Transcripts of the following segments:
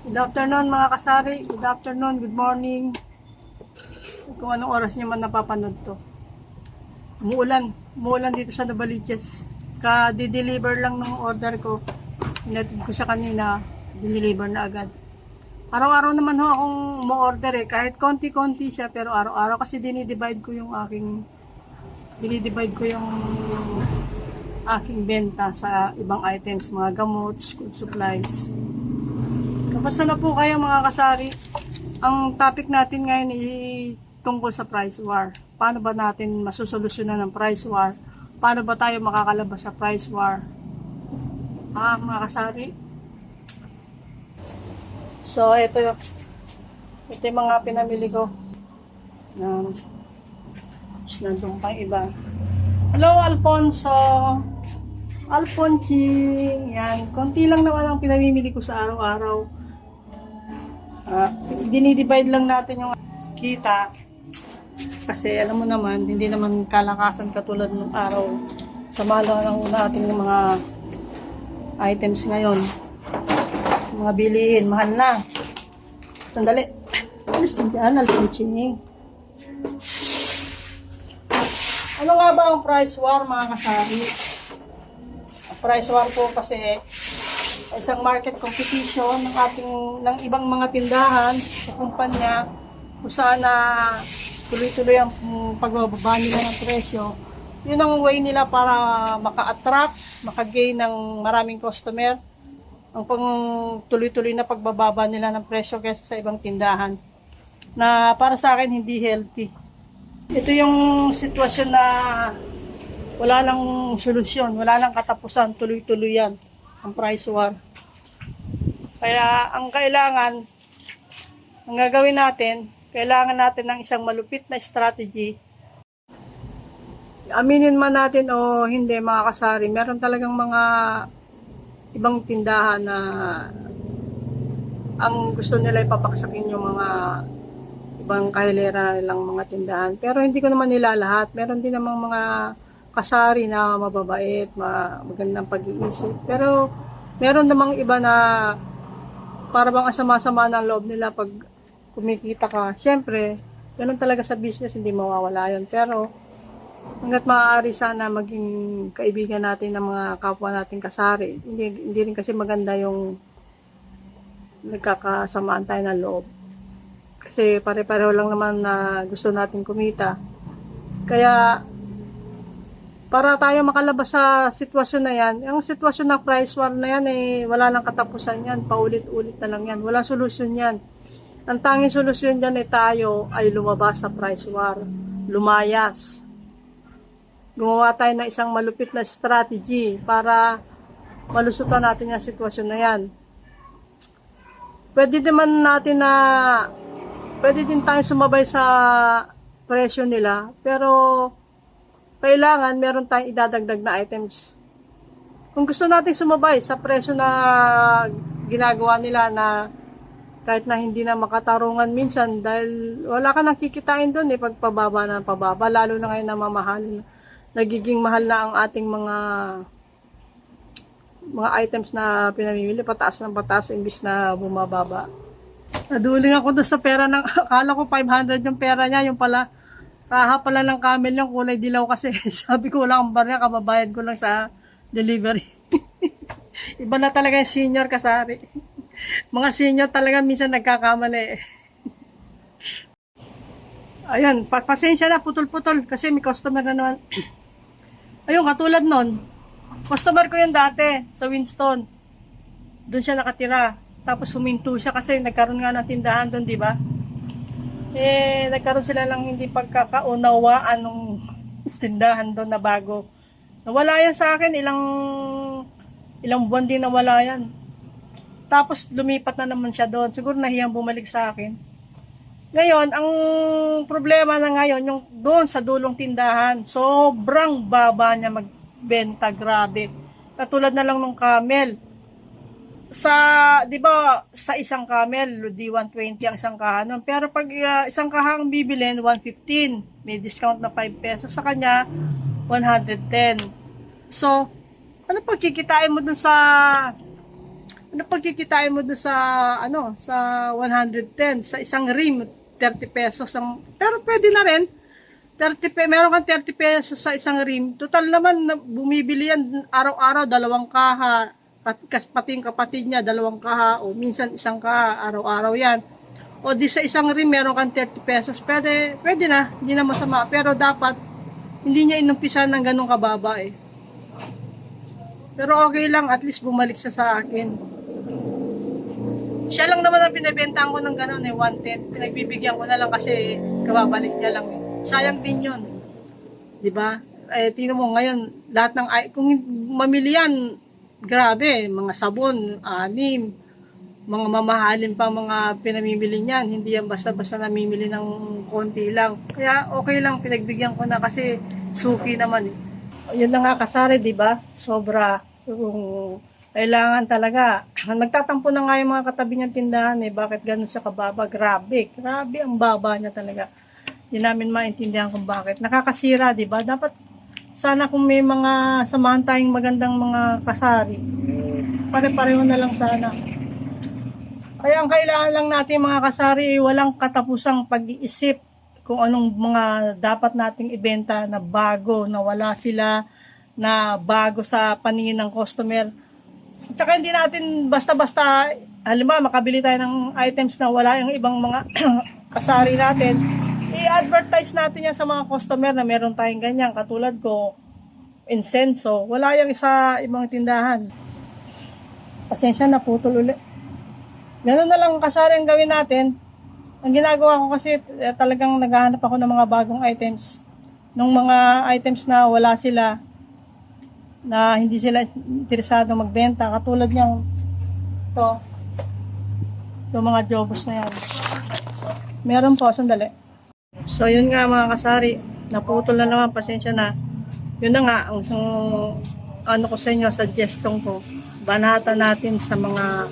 Good afternoon mga kasari. Good afternoon, good morning. Kung anong oras niyo man napapanood to. Umuulan dito sa Novaliches. Ka-deliver lang ng order ko. Inatid ko sa kanina, dineliver na agad. Araw-araw naman ho akong mo-order kahit konti-konti siya, pero araw-araw kasi dinidivide ko yung aking benta sa ibang items, mga gamot, school supplies. Kamusta na po kayo mga kasari? Ang topic natin ngayon ay tungkol sa price war. Paano ba natin masusolusyonan ng price war? Paano ba tayo makakalabas sa price war? Mga kasari. So, ito yung mga pinamili ko. Nandun pang iba. Hello, Alfonso. Alfonching. Yan. Konti lang naman ang pinamimili ko sa araw-araw. Dinidivide lang natin yung kita. Kasi alam mo naman, hindi naman kalakasan katulad ng araw. Sa mahal lang natin ng mga items ngayon. Sa mga bilihin, mahal na. Sandali. Alis din dyan, Alfonching. Ano nga ba ang price war mga kasari? Price war po kasi isang market competition ng ibang mga tindahan sa kumpanya kung saan na tuloy-tuloy ang pagbababa nila ng presyo. Yun ang way nila para maka-attract, maka-gain ng maraming customer. Ang tuloy-tuloy na pagbababa nila ng presyo kaysa sa ibang tindahan na para sa akin hindi healthy. Ito yung sitwasyon na wala nang solusyon, wala nang katapusan, tuloy-tuloy yan, ang price war. Kaya ang gagawin natin, kailangan natin ng isang malupit na strategy. Aminin man natin o hindi mga kasari, meron talagang mga ibang tindahan na ang gusto nila ipapaksakin yung mga ibang kahilera nilang mga tindahan. Pero hindi ko naman nila lahat. Meron din namang mga kasari na mababait, magandang pag-iisip. Pero meron namang iba na para bang asama-sama ng loob nila pag kumikita ka. Siyempre, ganun talaga sa business, hindi mawawala yun. Pero hanggat maaari sana maging kaibigan natin ng mga kapwa nating kasari. Hindi rin kasi maganda yung nagkakasamaan tayo ng loob. Kasi pare-pareho lang naman na gusto natin kumita. Kaya para tayo makalabas sa sitwasyon na yan, yung sitwasyon ng price war na yan, wala nang katapusan yan, paulit-ulit na lang yan, wala solusyon yan. Ang tanging solusyon dyan tayo ay lumabas sa price war, lumayas. Gumawa tayo ng isang malupit na strategy para malusutan natin yung sitwasyon na yan. Pwede din tayo sumabay sa presyo nila, pero kailangan meron tayong idadagdag na items. Kung gusto natin sumabay sa presyo na ginagawa nila na kahit na hindi na makatarungan minsan dahil wala ka nang kikitain doon pagpababa na pababa, lalo na ngayon na nagiging mahal na ang ating mga items na pinamimili, pataas ng pataas imbis na bumababa. Naduling ako doon sa pera akala ko 500 yung pera niya, yung pala kaha pala ng camel yung kulay dilaw kasi sabi ko wala akong barya, kababayad ko lang sa delivery. Iba na talaga yung senior kasari. Mga senior talaga minsan nagkakamali. Ayun, pasensya na, putol-putol kasi may customer na naman. Ayun, katulad nun, customer ko yun dati sa Winston. Doon siya nakatira. Tapos huminto siya kasi nagkaroon nga ng tindahan doon, di ba? Nagkaroon sila lang hindi pagkakaunawaan ng tindahan doon na bago. Nawala yan sa akin, ilang buwan din nawala yan. Tapos lumipat na naman siya doon. Siguro nahiyang bumalik sa akin. Ngayon, ang problema na ngayon, yung doon sa dulong tindahan, sobrang baba niya magbenta, grabe. Katulad na lang ng camel. Di ba, sa isang camel, di 120 ang isang kaha nun. Pero pag isang kahang bibilin, 115. May discount na 5 pesos. Sa kanya, 110. So, ano pagkikitain mo dun sa Ano pagkikitain mo doon sa, sa 110, sa isang rim, 30 pesos ang, pero pwede na rin, meron kang 30 pesos sa isang rim, total naman, bumibili yan araw-araw, 2 kaha, pati yung kapatid niya, 2 kaha, o minsan 1 kaha, araw-araw yan. O di sa isang rim, meron kang 30 pesos, pwede na, hindi na masama, pero dapat, hindi niya inumpisan ng ganong kababa eh. Pero okay lang, at least bumalik siya sa akin. Siya lang naman ang pinibentahan ko ng gano'n 110. Pinagbibigyan ko na lang kasi kababalik niya lang Sayang din yun. Diba? Tingnan mo ngayon, lahat ng, kung mamili yan, grabe, mga sabon, anim, mga mamahalin pa mga pinamimili niyan. Hindi yan basta-basta namimili ng konti lang. Kaya okay lang, pinagbigyan ko na kasi suki naman Yun na nga kasari, diba? Sobra. Kung kailangan talaga. Nagtatampo na nga yung mga katabi niyang tindahan Bakit ganun sa kababa? Grabe ang baba niya talaga. Hindi namin maintindihan kung bakit. Nakakasira, di ba? Dapat sana kung may mga samahan tayong magandang mga kasari, pare-pareho na lang sana. Kaya ang kailangan lang natin mga kasari, walang katapusang pag-iisip kung anong mga dapat nating ibenta na bago, na wala sila, na bago sa paningin ng customer. Tsaka hindi natin basta-basta, halimbawa makabili tayo ng items na wala yung ibang mga kasari natin, i-advertise natin yan sa mga customer na meron tayong ganyan, katulad ko, insenso, wala yung sa ibang tindahan. Pasensya na, putol ulit. Ganun na lang kasari ang gawin natin. Ang ginagawa ko kasi talagang naghahanap ako ng mga bagong items. Nung mga items na wala sila, na hindi sila interesado magbenta, katulad niyang ito mga jobos na yan. Meron po, sandali. So yun nga mga kasari, naputol na naman, pasensya na. Yun na nga, ang ano ko sa inyo, suggestion ko, banatan natin sa mga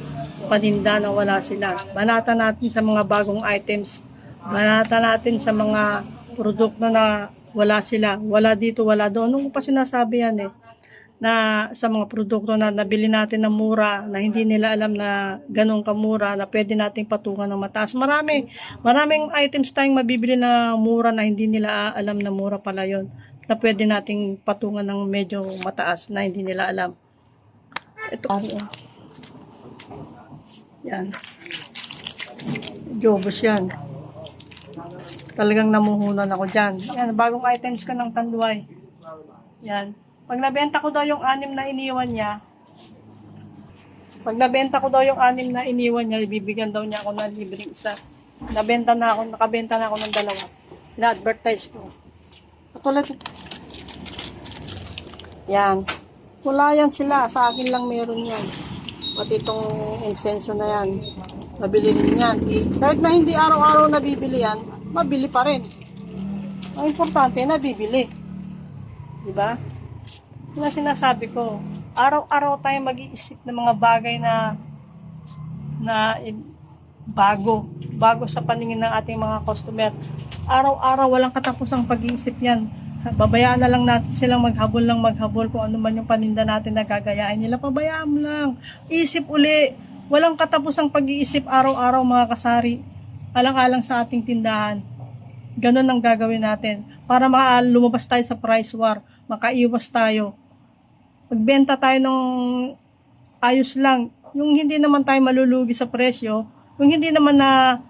paninda na wala sila. Banatan natin sa mga bagong items. Banatan natin sa mga produkto na wala sila. Wala dito, wala doon. Nung pa sinasabi yan na sa mga produkto na nabili natin na mura, na hindi nila alam na ganun kamura, na pwede nating patungan ng mataas. Maraming items tayong mabibili na mura na hindi nila alam na mura pala yon, na pwede nating patungan ng medyo mataas na hindi nila alam. Ito. Yan. Jobos yan. Talagang namuhunan ako dyan. Yan, bagong items ka ng Tanduay. Yan. Pag nabenta ko daw yung 6 na iniwan niya, ibibigyan daw niya ako ng libreng isa. Nakabenta na ako ng 2. Ina-advertise ko. Katulad ito. Yan. Wala yan sila. Sa akin lang meron yan. Pati itong insenso na yan. Mabili rin yan. Kahit na hindi araw-araw nabibili yan, mabili pa rin. Ang importante, nabibili. Diba? Yung sinasabi ko, araw-araw tayo mag-iisip ng mga bagay na bago sa paningin ng ating mga customer. Araw-araw walang katapusang pag-iisip yan. Babayaan na lang natin silang maghabol kung ano man yung paninda natin na gagayain nila. Pabayaan mo lang. Isip uli. Walang katapusang pag-iisip araw-araw mga kasari. Alang-alang sa ating tindahan. Ganun ang gagawin natin. Para lumabas tayo sa price war. Makaiwas tayo. Magbenta tayo ng ayos lang. Yung hindi naman tayo malulugi sa presyo. Yung hindi naman na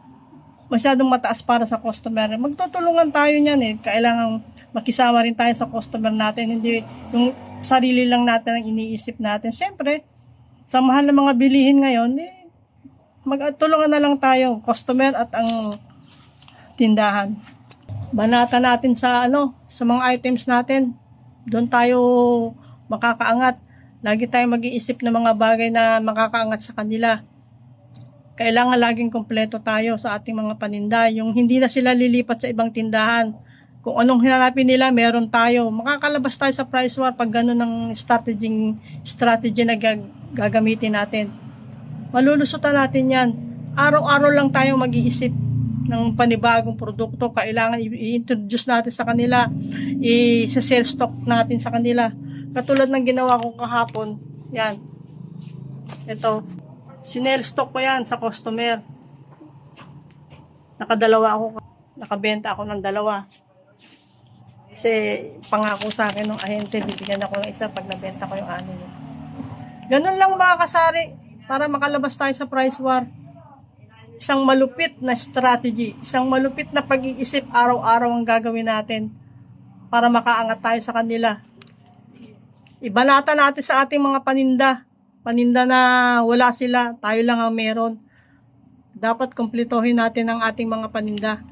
masyadong mataas para sa customer. Magtutulungan tayo niyan Kailangan makisama rin tayo sa customer natin. Hindi yung sarili lang natin ang iniisip natin. Siyempre, sa mahal ng mga bilihin ngayon, magtulungan na lang tayo, customer at ang tindahan. Banata natin sa sa mga items natin. Doon tayo makakaangat. Lagi tayong mag-iisip ng mga bagay na makakaangat sa kanila. Kailangan laging kompleto tayo sa ating mga paninda. Yung hindi na sila lilipat sa ibang tindahan. Kung anong hinanapin nila, meron tayo. Makakalabas tayo sa price war pag gano'n ang strategy na gagamitin natin. Malulusutan natin yan. Araw-araw lang tayong mag-iisip ng panibagong produkto. Kailangan i-introduce natin sa kanila. I-sell stock natin sa kanila. Katulad ng ginawa ko kahapon. Yan. Ito. Sinel stock ko yan sa customer. Nakabenta ako ng dalawa. Kasi pangako sa akin ng ahente, bibigyan ako ng isa pag nabenta ko yung ano yun. Ganun lang mga kasari, para makalabas tayo sa price war. Isang malupit na strategy, isang malupit na pag-iisip, araw-araw ang gagawin natin para makaangat tayo sa kanila. Ibanata natin sa ating mga paninda na wala sila, tayo lang ang meron. Dapat kumpletohin natin ang ating mga paninda.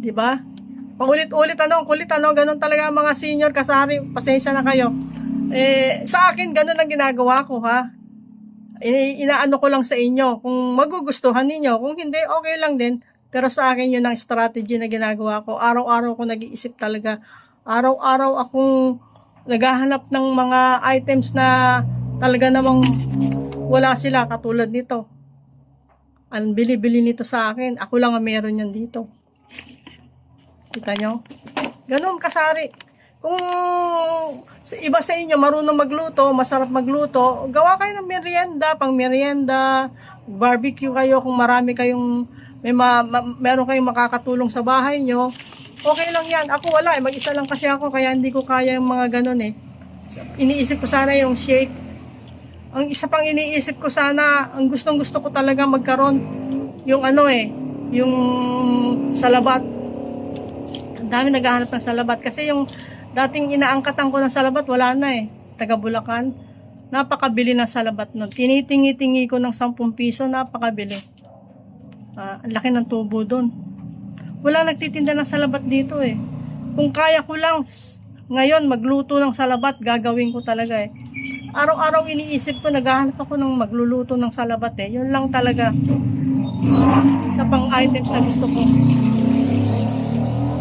'Di ba? Paulit-ulit ang kulit ganun talaga mga senior kasari, pasensya na kayo. Sa akin ganun ang ginagawa ko ha. Inaano ko lang sa inyo kung magugustuhan niyo, kung hindi okay lang din. Pero sa akin yun ang strategy na ginagawa ko. Araw-araw ko nag-iisip talaga. Araw-araw akong naghahanap ng mga items na talaga namang wala sila katulad nito. Ang bili-bili nito sa akin, ako lang ang meron yan dito. Kita nyo? Ganun kasari. Kung iba sa inyo marunong magluto, masarap magluto, gawa kayo ng merienda, pang merienda, barbecue kayo kung marami kayong, meron kayong makakatulong sa bahay nyo. Okay lang yan. Ako wala mag-isa lang kasi ako, kaya hindi ko kaya yung mga ganun Iniisip ko sana yung shake. Ang isa pang iniisip ko sana, ang gustong-gusto ko talaga magkaroon, yung yung salabat. Ang dami naghahanap ng salabat. Kasi yung dating inaangkatan ko ng salabat, wala na Taga Bulacan. Napakabili ng salabat nun. Tinitingi-tingi ko ng 10 piso, napakabili. Ang laki ng tubo dun. Wala nagtitinda ng salabat dito Kung kaya ko lang, ngayon magluto ng salabat, gagawin ko talaga Araw-araw iniisip ko, naghahanap ako ng magluluto ng salabat Yun lang talaga. Isa pang items na gusto ko.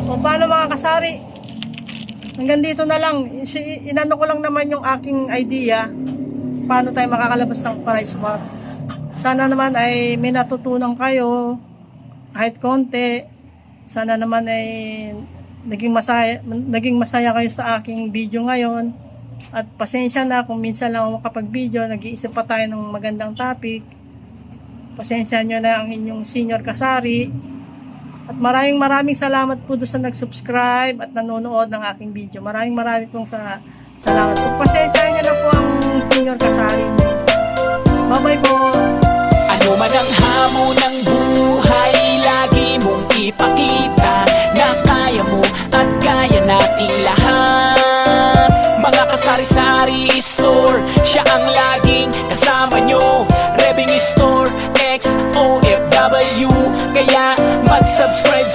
O paano mga kasari? Hanggang dito na lang. Inano ko lang naman yung aking idea. Paano tayo makakalabas ng price war. Sana naman ay may natutunan kayo. Kahit konti. Sana naman ay naging masaya kayo sa aking video ngayon. At pasensya na kung minsan lang ako makapag-video, nag-iisip pa tayo ng magandang topic. Pasensya nyo na ang inyong senior kasari. At maraming salamat po doon sa nag-subscribe at nanonood ng aking video. Maraming pong salamat po. Pasensya nyo na po ang senior kasari. Bye-bye po. Ano man ang hamon ng buhay, lagi mong ipakita na kaya mo at kaya nating lahat. Mga kasari-sari store, siya ang laging kasama nyo. Revenue Store, ex-OFW, kaya mag-subscribe